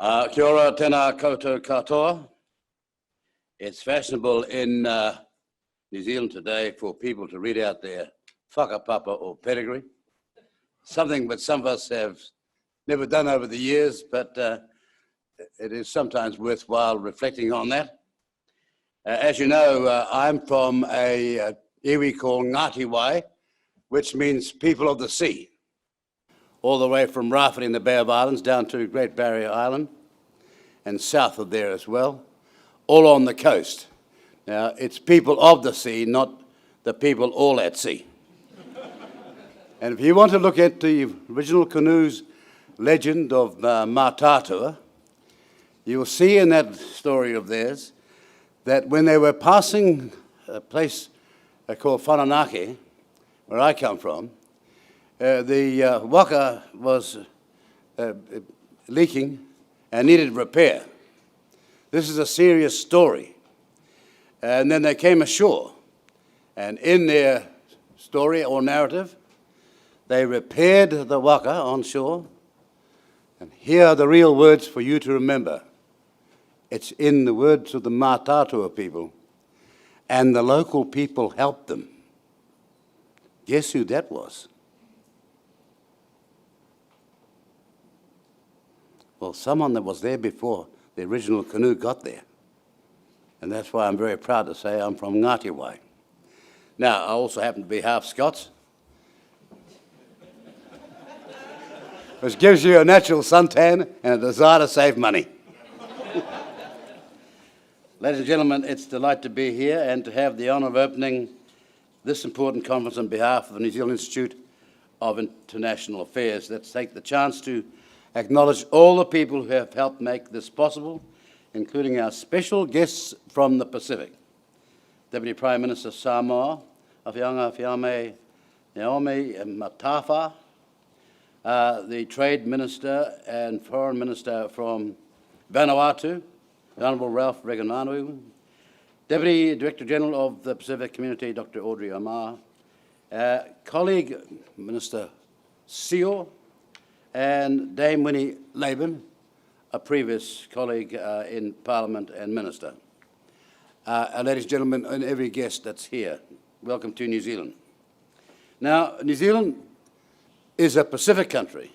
Kia ora, tēnā koutou katoa. It's fashionable in New Zealand today for people to read out their whakapapa or pedigree, something that some of us have never done over the years, but it is sometimes worthwhile reflecting on that. As you know, I'm from a iwi called Ngāti Wai, which means people of the sea, all the way from Rafferty in the Bay of Islands down to Great Barrier Island and south of there as well, all on the coast. Now, it's people of the sea, not the people all at sea. And if you want to look at the original canoe's legend of Mātātua, you will see in that story of theirs that when they were passing a place called Whananake, where I come from, the waka was leaking and needed repair. This is a serious story. And then they came ashore, and in their story or narrative, they repaired the waka on shore. And here are the real words for you to remember. It's in the words of the Mātātua people, and the local people helped them. Guess who that was? Well, someone that was there before the original canoe got there. And that's why I'm very proud to say I'm from Ngāti Wai. Now, I also happen to be half Scots, which gives you a natural suntan and a desire to save money. Ladies and gentlemen, it's a delight to be here and to have the honour of opening this important conference on behalf of the New Zealand Institute of International Affairs. Let's take the chance to acknowledge all the people who have helped make this possible, including our special guests from the Pacific. Deputy Prime Minister Samoa, Awhianga Whiame Naomi Matafa, the Trade Minister and Foreign Minister from Vanuatu, the Honourable Ralph Regananu, Deputy Director General of the Pacific Community, Dr. Audrey Amar, colleague Minister Seo, and Dame Winnie Laban, a previous colleague in Parliament and Minister. Ladies and gentlemen, and every guest that's here, welcome to New Zealand. Now, New Zealand is a Pacific country,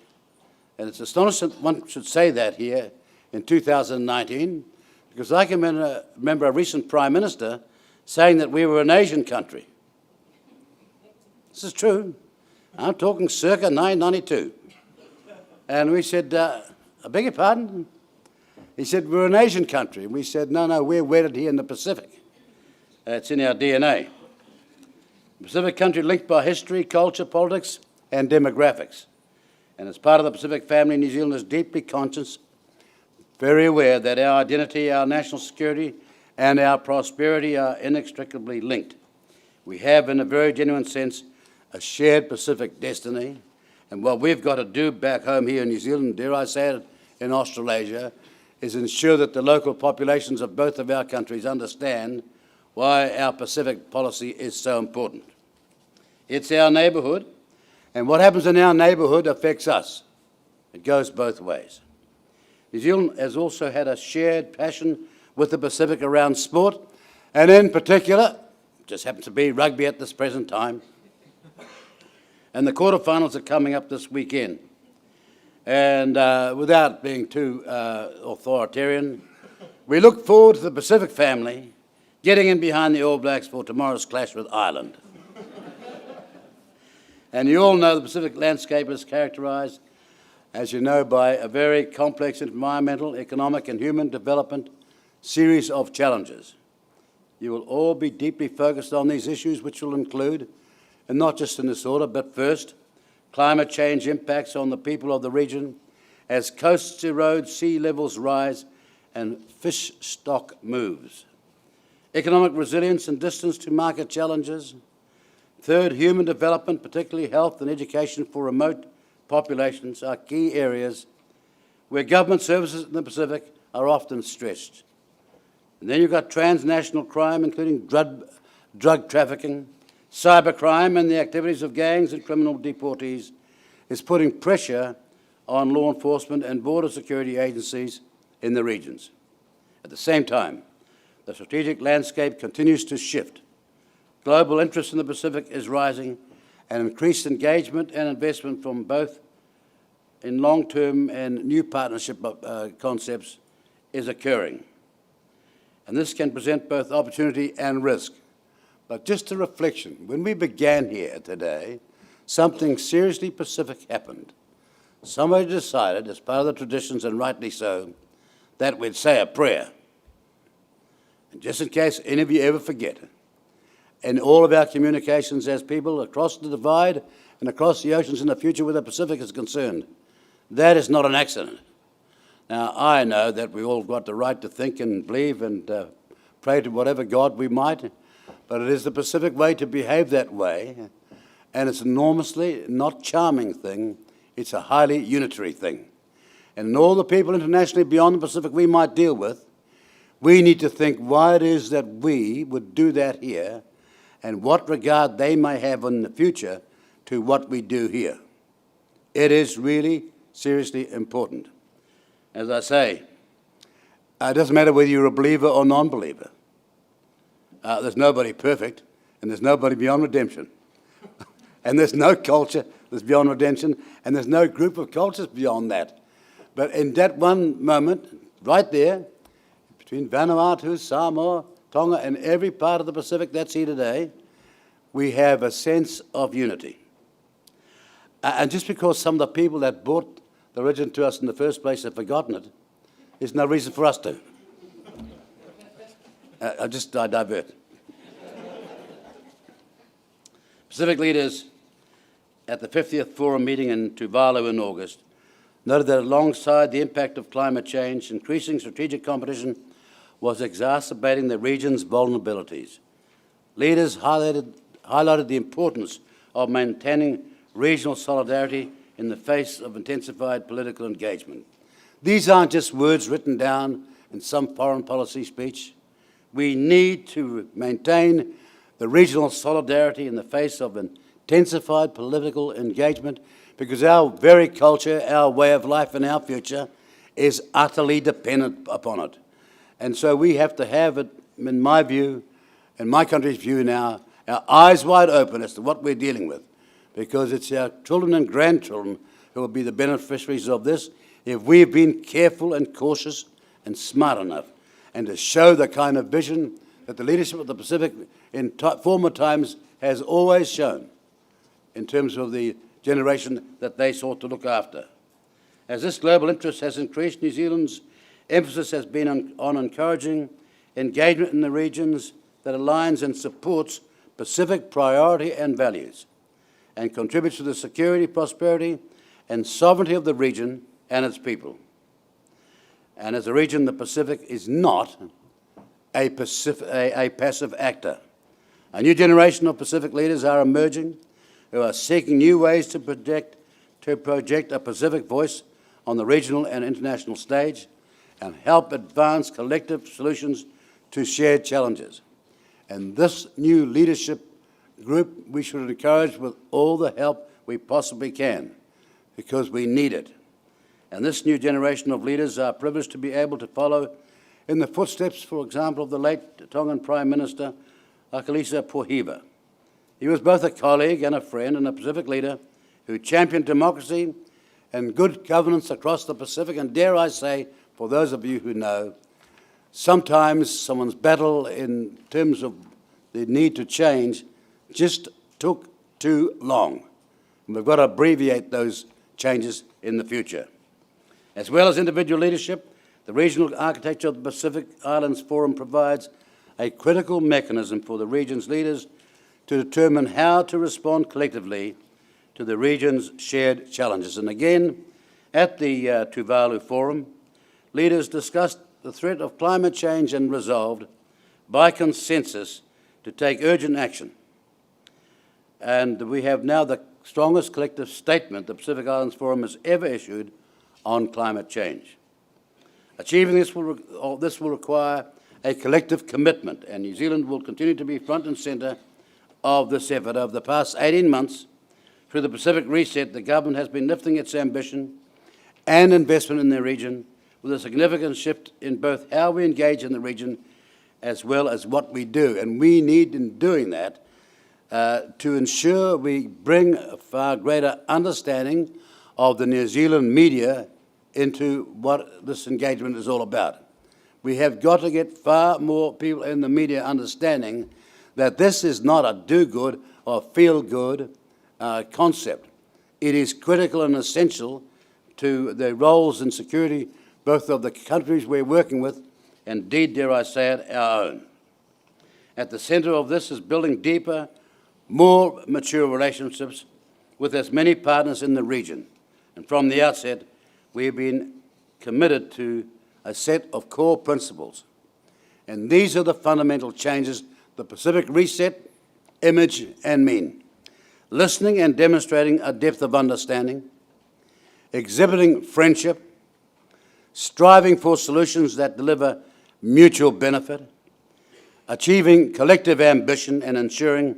and it's astonishing one should say that here in 2019, because I can remember a recent Prime Minister saying that we were an Asian country. This is true. I'm talking circa 1992. And we said, I beg your pardon? He said, we're an Asian country. And we said, no, we're wedded here in the Pacific. It's in our DNA. Pacific country linked by history, culture, politics, and demographics. And as part of the Pacific family, New Zealand is deeply conscious, very aware that our identity, our national security, and our prosperity are inextricably linked. We have, in a very genuine sense, a shared Pacific destiny. And what we've got to do back home here in New Zealand, dare I say it, in Australasia, is ensure that the local populations of both of our countries understand why our Pacific policy is so important. It's our neighbourhood, and what happens in our neighbourhood affects us. It goes both ways. New Zealand has also had a shared passion with the Pacific around sport, and in particular, just happens to be rugby at this present time. And the quarterfinals are coming up this weekend. And without being too authoritarian, we look forward to the Pacific family getting in behind the All Blacks for tomorrow's clash with Ireland. And you all know the Pacific landscape is characterised, as you know, by a very complex environmental, economic and human development series of challenges. You will all be deeply focused on these issues, which will include, and not just in this order, but first, climate change impacts on the people of the region as coasts erode, sea levels rise, and fish stock moves. Economic resilience and distance to market challenges. Third, human development, particularly health and education for remote populations, are key areas where government services in the Pacific are often stretched. And then you've got transnational crime, including drug trafficking, cybercrime, and the activities of gangs and criminal deportees is putting pressure on law enforcement and border security agencies in the regions. At the same time, the strategic landscape continues to shift. Global interest in the Pacific is rising, and increased engagement and investment from both in long-term and new partnership concepts is occurring. And this can present both opportunity and risk. But just a reflection, when we began here today, something seriously Pacific happened. Somebody decided, as part of the traditions, and rightly so, that we'd say a prayer. And just in case any of you ever forget, in all of our communications as people across the divide and across the oceans in the future where the Pacific is concerned, that is not an accident. Now, I know that we all got the right to think and believe and pray to whatever God we might, but it is the Pacific way to behave that way, and it's an enormously not charming thing. It's a highly unitary thing. And in all the people internationally beyond the Pacific we might deal with, we need to think why it is that we would do that here and what regard they may have in the future to what we do here. It is really seriously important. As I say, it doesn't matter whether you're a believer or non-believer. There's nobody perfect, and there's nobody beyond redemption. And there's no culture that's beyond redemption, and there's no group of cultures beyond that. But in that one moment, right there, between Vanuatu, Samoa, Tonga, and every part of the Pacific that's here today, we have a sense of unity. And just because some of the people that brought the religion to us in the first place have forgotten it, there's no reason for us to. I divert. Pacific leaders at the 50th Forum meeting in Tuvalu in August noted that alongside the impact of climate change, increasing strategic competition was exacerbating the region's vulnerabilities. Leaders highlighted the importance of maintaining regional solidarity in the face of intensified political engagement. These aren't just words written down in some foreign policy speech. We need to maintain the regional solidarity in the face of intensified political engagement because our very culture, our way of life and our future is utterly dependent upon it. And so we have to have it, in my view, in my country's view now, our eyes wide open as to what we're dealing with, because it's our children and grandchildren who will be the beneficiaries of this if we've been careful and cautious and smart enough, and to show the kind of vision that the leadership of the Pacific in former times has always shown in terms of the generation that they sought to look after. As this global interest has increased, New Zealand's emphasis has been on encouraging engagement in the regions that aligns and supports Pacific priority and values and contributes to the security, prosperity, and sovereignty of the region and its people. And as a region, the Pacific is not a passive actor. A new generation of Pacific leaders are emerging who are seeking new ways to project a Pacific voice on the regional and international stage and help advance collective solutions to shared challenges. And this new leadership group we should encourage with all the help we possibly can, because we need it. And this new generation of leaders are privileged to be able to follow in the footsteps, for example, of the late Tongan Prime Minister, Akalisa Pohiva. He was both a colleague and a friend and a Pacific leader who championed democracy and good governance across the Pacific. And dare I say, for those of you who know, sometimes someone's battle in terms of the need to change just took too long. And we've got to abbreviate those changes in the future. As well as individual leadership, the regional architecture of the Pacific Islands Forum provides a critical mechanism for the region's leaders to determine how to respond collectively to the region's shared challenges. And again, at the Tuvalu Forum, leaders discussed the threat of climate change and resolved, by consensus, to take urgent action. And we have now the strongest collective statement the Pacific Islands Forum has ever issued on climate change. Achieving this will require a collective commitment, and New Zealand will continue to be front and centre of this effort. Over the past 18 months, through the Pacific Reset, the government has been lifting its ambition and investment in the region with a significant shift in both how we engage in the region as well as what we do. And we need, in doing that, to ensure we bring a far greater understanding of the New Zealand media into what this engagement is all about. We have got to get far more people in the media understanding that this is not a do-good or feel-good concept. It is critical and essential to the roles in security, both of the countries we're working with, and indeed, dare I say it, our own. At the centre of this is building deeper, more mature relationships with as many partners in the region. And from the outset, we have been committed to a set of core principles. And these are the fundamental changes the Pacific reset, image and mean. Listening and demonstrating a depth of understanding, exhibiting friendship, striving for solutions that deliver mutual benefit, achieving collective ambition and ensuring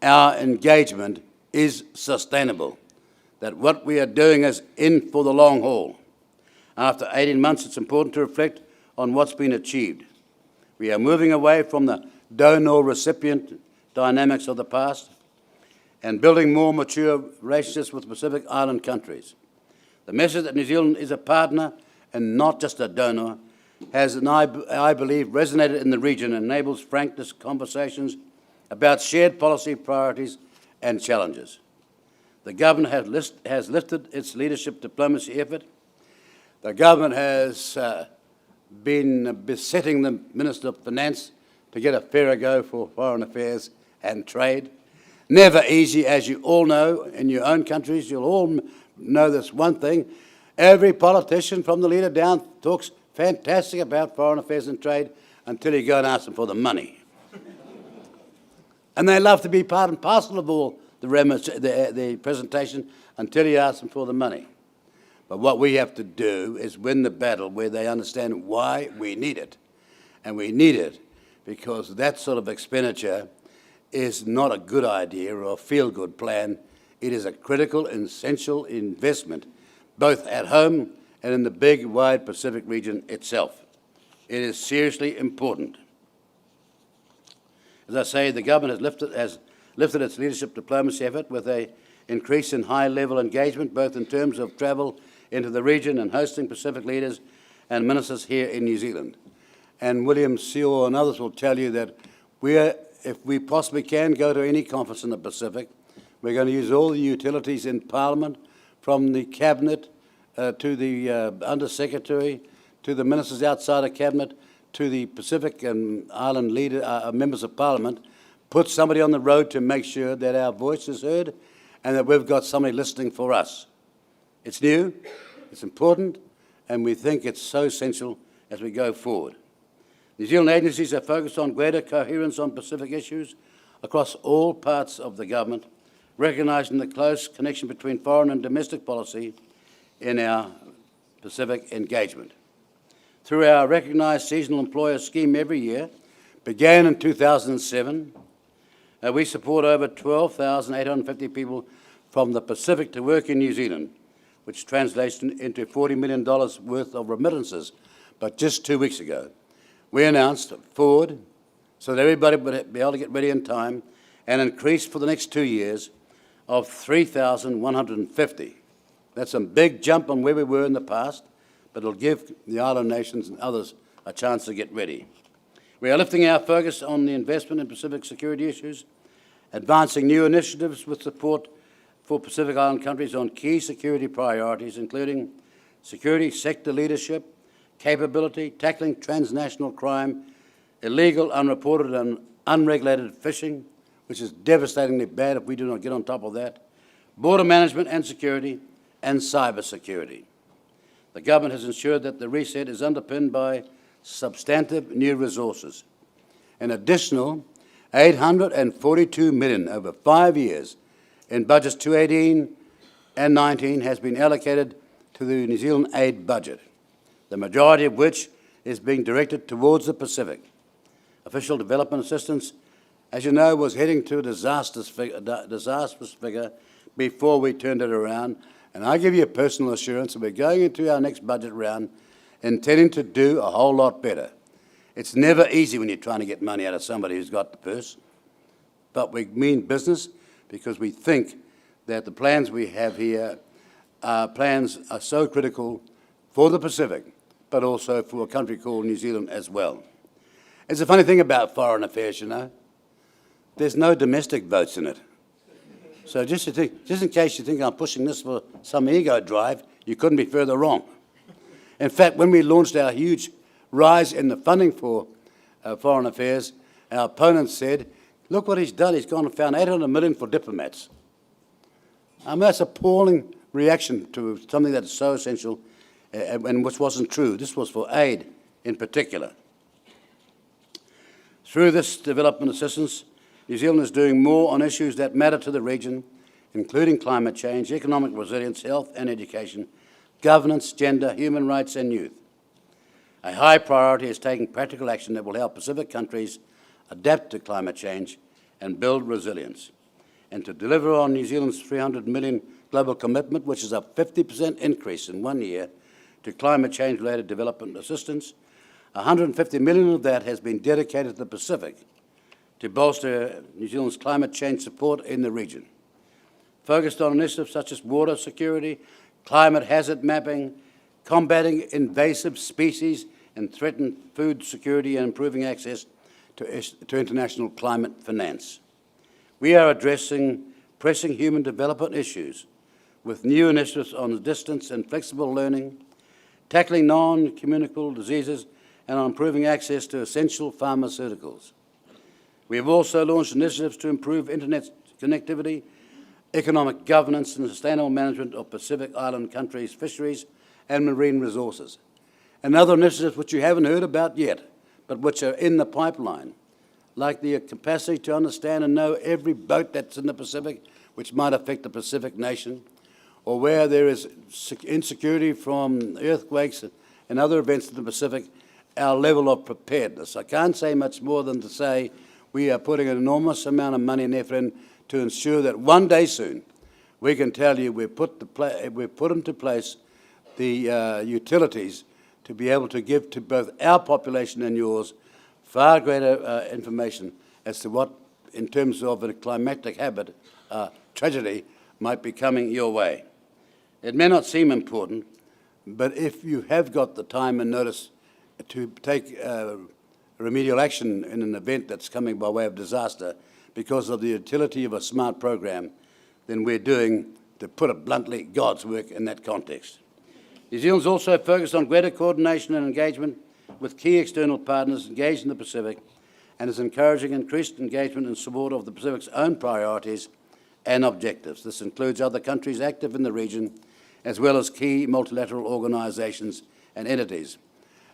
our engagement is sustainable, that what we are doing is in for the long haul. After 18 months, it's important to reflect on what's been achieved. We are moving away from the donor-recipient dynamics of the past and building more mature relationships with Pacific Island countries. The message that New Zealand is a partner and not just a donor has, and I believe, resonated in the region and enables frank conversations about shared policy priorities and challenges. The government has lifted its leadership diplomacy effort. The government has been besetting the Minister of Finance to get a fairer go for foreign affairs and trade. Never easy, as you all know, in your own countries. You'll all know this one thing. Every politician from the leader down talks fantastic about foreign affairs and trade until you go and ask them for the money. And they love to be part and parcel of all the presentation until you ask them for the money. But what we have to do is win the battle where they understand why we need it. And we need it because that sort of expenditure is not a good idea or a feel-good plan. It is a critical and essential investment, both at home and in the big, wide Pacific region itself. It is seriously important. As I say, the government has lifted its leadership diplomacy effort with an increase in high-level engagement, both in terms of travel into the region and hosting Pacific leaders and ministers here in New Zealand. And William Sewell and others will tell you that if we possibly can go to any conference in the Pacific, we're going to use all the utilities in Parliament, from the Cabinet to the Under-Secretary, to the ministers outside of Cabinet, to the Pacific and Island members of Parliament, put somebody on the road to make sure that our voice is heard and that we've got somebody listening for us. It's new, it's important, and we think it's so essential as we go forward. New Zealand agencies are focused on greater coherence on Pacific issues across all parts of the government, recognising the close connection between foreign and domestic policy in our Pacific engagement. Through our recognised seasonal employer scheme every year, began in 2007, we support over 12,850 people from the Pacific to work in New Zealand, which translates into $40 million worth of remittances. But just 2 weeks ago, we announced forward, so that everybody would be able to get ready in time, an increase for the next 2 years of 3,150. That's a big jump on where we were in the past, but it'll give the island nations and others a chance to get ready. We are lifting our focus on the investment in Pacific security issues, advancing new initiatives with support for Pacific Island countries on key security priorities, including security sector leadership, capability, tackling transnational crime, illegal, unreported and unregulated fishing, which is devastatingly bad if we do not get on top of that, border management and security, and cyber security. The government has ensured that the reset is underpinned by substantive new resources. An additional $842 million over 5 years in budgets 2018 and 19 has been allocated to the New Zealand aid budget, the majority of which is being directed towards the Pacific. Official development assistance, as you know, was heading to a disastrous figure before we turned it around. And I give you a personal assurance that we're going into our next budget round intending to do a whole lot better. It's never easy when you're trying to get money out of somebody who's got the purse, but we mean business because we think that the plans we have here plans are so critical for the Pacific, but also for a country called New Zealand as well. It's a funny thing about foreign affairs, you know. There's no domestic votes in it. So just in case you think I'm pushing this for some ego drive, you couldn't be further wrong. In fact, when we launched our huge rise in the funding for foreign affairs, our opponents said, look what he's done, he's gone and found 800 million for diplomats. I mean, that's an appalling reaction to something that's so essential and which wasn't true. This was for aid in particular. Through this development assistance, New Zealand is doing more on issues that matter to the region, including climate change, economic resilience, health and education, governance, gender, human rights and youth. A high priority is taking practical action that will help Pacific countries adapt to climate change and build resilience. And to deliver on New Zealand's 300 million global commitment, which is a 50% increase in 1 year to climate change-related development assistance, 150 million of that has been dedicated to the Pacific to bolster New Zealand's climate change support in the region, focused on initiatives such as water security, climate hazard mapping, combating invasive species and threatened food security, and improving access to international climate finance. We are addressing pressing human development issues with new initiatives on distance and flexible learning, tackling non-communicable diseases, and on improving access to essential pharmaceuticals. We have also launched initiatives to improve internet connectivity, economic governance and sustainable management of Pacific Island countries' fisheries and marine resources. And other initiatives which you haven't heard about yet, but which are in the pipeline, like the capacity to understand and know every boat that's in the Pacific, which might affect the Pacific nation, or where there is insecurity from earthquakes and other events in the Pacific, our level of preparedness. I can't say much more than to say we are putting an enormous amount of money and effort in to ensure that one day soon we can tell you we've put into place the utilities to be able to give to both our population and yours far greater information as to what, in terms of a climatic habit, tragedy might be coming your way. It may not seem important, but if you have got the time and notice to take remedial action in an event that's coming by way of disaster because of the utility of a smart program, then we're doing, to put it bluntly, God's work in that context. New Zealand's also focused on greater coordination and engagement with key external partners engaged in the Pacific, and is encouraging increased engagement in support of the Pacific's own priorities and objectives. This includes other countries active in the region, as well as key multilateral organisations and entities.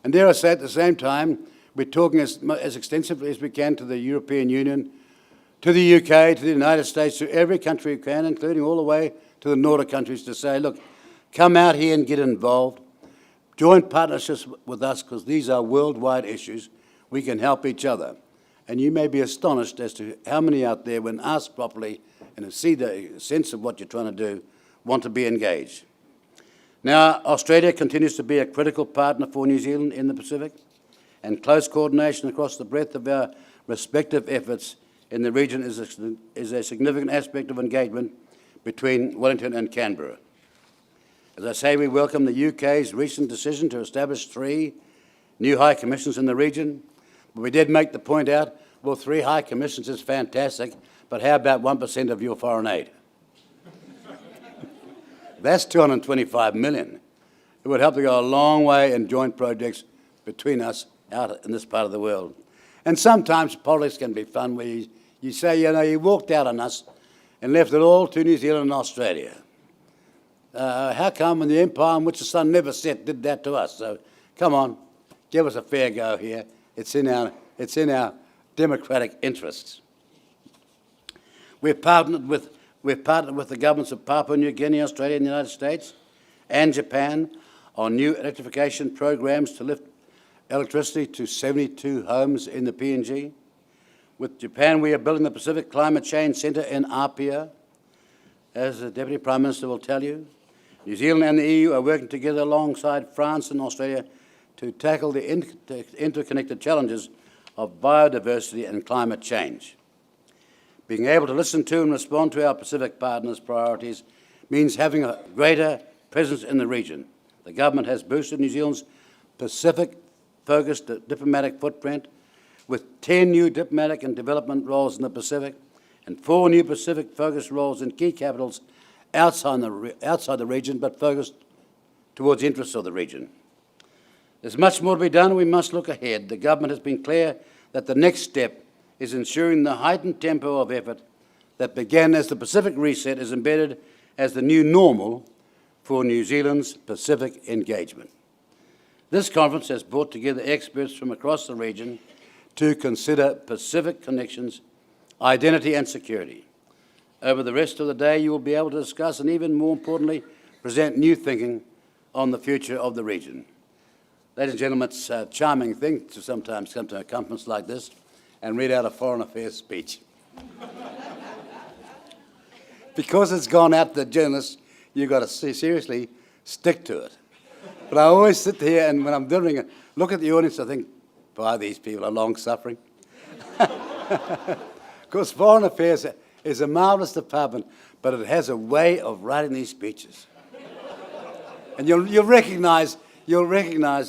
And dare I say, at the same time, we're talking as extensively as we can to the European Union, to the UK, to the United States, to every country we can, including all the way to the Nordic countries, to say, look, come out here and get involved. Join partnerships with us, because these are worldwide issues. We can help each other. And you may be astonished as to how many out there, when asked properly and see the sense of what you're trying to do, want to be engaged. Now, Australia continues to be a critical partner for New Zealand in the Pacific, and close coordination across the breadth of our respective efforts in the region is a significant aspect of engagement between Wellington and Canberra. As I say, we welcome the UK's recent decision to establish 3 new high commissions in the region. But we did make the point out, well, 3 high commissions is fantastic, but how about 1% of your foreign aid? That's $225 million. It would help to go a long way in joint projects between us out in this part of the world. And sometimes politics can be fun, where you say, you know, you walked out on us and left it all to New Zealand and Australia. How come when the empire on which the sun never set did that to us? So come on, give us a fair go here. It's in our democratic interests. We've partnered with the governments of Papua New Guinea, Australia and the United States and Japan on new electrification programs to lift electricity to 72 homes in the PNG. With Japan, we are building the Pacific Climate Change Centre in Apia, as the Deputy Prime Minister will tell you. New Zealand and the EU are working together alongside France and Australia to tackle the interconnected challenges of biodiversity and climate change. Being able to listen to and respond to our Pacific partners' priorities means having a greater presence in the region. The government has boosted New Zealand's Pacific-focused diplomatic footprint with 10 new diplomatic and development roles in the Pacific and 4 new Pacific-focused roles in key capitals outside the region, but focused towards the interests of the region. There's much more to be done, and we must look ahead. The government has been clear that the next step is ensuring the heightened tempo of effort that began as the Pacific Reset is embedded as the new normal for New Zealand's Pacific engagement. This conference has brought together experts from across the region to consider Pacific connections, identity and security. Over the rest of the day, you will be able to discuss and, even more importantly, present new thinking on the future of the region. Ladies and gentlemen, it's a charming thing to sometimes come to a conference like this and read out a foreign affairs speech. Because it's gone out to the journalists, you've got to seriously stick to it. But I always sit here, and when I'm delivering it, look at the audience, I think, boy, these people are long-suffering. Because foreign affairs is a marvellous department, but it has a way of writing these speeches. And you'll recognise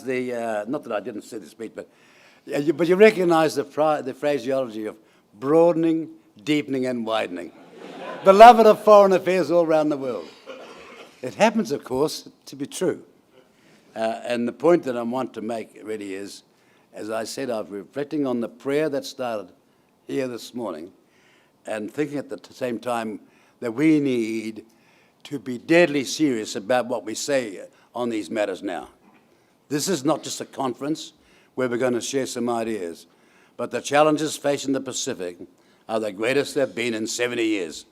the, not that I didn't see the speech, but you recognise the phraseology of broadening, deepening and widening. Beloved of foreign affairs all around the world. It happens, of course, to be true. And the point that I want to make really is, as I said, I'm reflecting on the prayer that started here this morning and thinking at the same time that we need to be deadly serious about what we say on these matters now. This is not just a conference where we're going to share some ideas, but the challenges facing the Pacific are the greatest they've been in 70 years.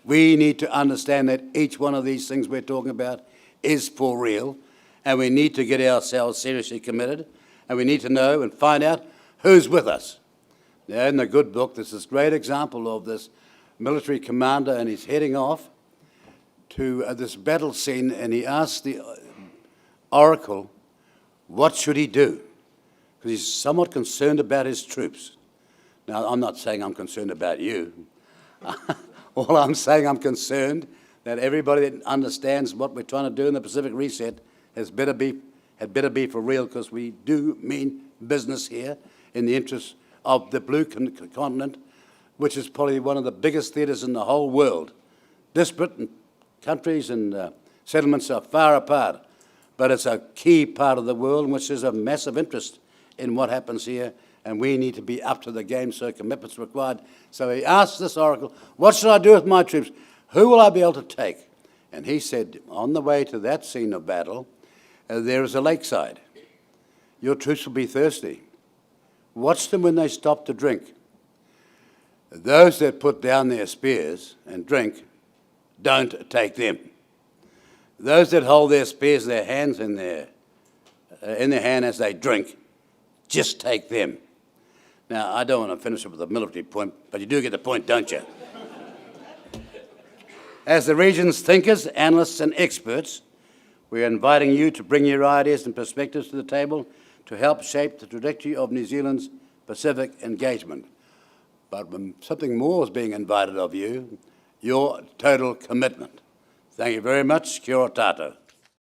We need to understand that each one of these things we're talking about is for real, and we need to get ourselves seriously committed, and we need to know and find out who's with us. Now, in the good book, there's this great example of this military commander, and he's heading off to this battle scene, and he asks the oracle, what should he do? Because he's somewhat concerned about his troops. Now, I'm not saying I'm concerned about you. All I'm saying, I'm concerned that everybody that understands what we're trying to do in the Pacific Reset had better be for real, because we do mean business here in the interests of the blue continent, which is probably one of the biggest theatres in the whole world. Disparate countries and settlements are far apart, but it's a key part of the world in which there's a massive interest in what happens here, and we need to be up to the game, so commitment's required. So he asked this oracle, what should I do with my troops? Who will I be able to take? And he said, on the way to that scene of battle, there is a lakeside. Your troops will be thirsty. Watch them when they stop to drink. Those that put down their spears and drink, don't take them. Those that hold their spears, their hands in their hand as they drink, just take them. Now, I don't want to finish it with a military point, but you do get the point, don't you? As the region's thinkers, analysts and experts, we are inviting you to bring your ideas and perspectives to the table to help shape the trajectory of New Zealand's Pacific engagement. But something more is being invited of you, your total commitment. Thank you very much. Kia ora tātou.